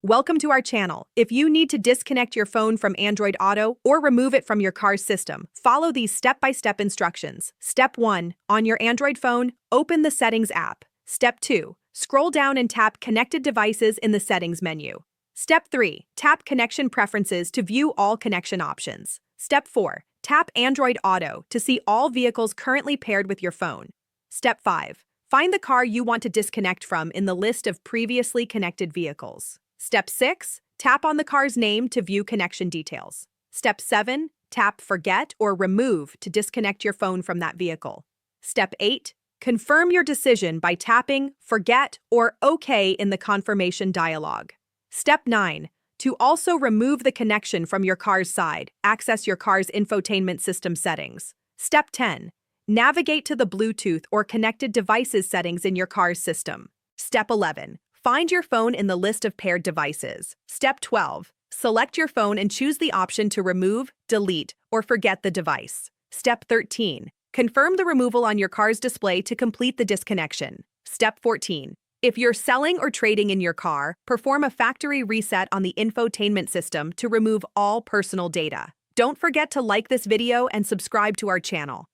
Welcome to our channel. If you need to disconnect your phone from Android Auto or remove it from your car's system, follow these step-by-step instructions. Step 1. On your Android phone, open the Settings app. Step 2. Scroll down and tap Connected Devices in the Settings menu. Step 3. Tap Connection Preferences to view all connection options. Step 4. Tap Android Auto to see all vehicles currently paired with your phone. Step 5. Find the car you want to disconnect from in the list of previously connected vehicles. Step 6. Tap on the car's name to view connection details. Step 7. Tap Forget or Remove to disconnect your phone from that vehicle. Step 8. Confirm your decision by tapping Forget or OK in the confirmation dialog. Step 9. To also remove the connection from your car's side, access your car's infotainment system settings. Step 10. Navigate to the Bluetooth or connected devices settings in your car's system. Step 11. Find your phone in the list of paired devices. Step 12. Select your phone and choose the option to remove, delete, or forget the device. Step 13. Confirm the removal on your car's display to complete the disconnection. Step 14. If you're selling or trading in your car, perform a factory reset on the infotainment system to remove all personal data. Don't forget to like this video and subscribe to our channel.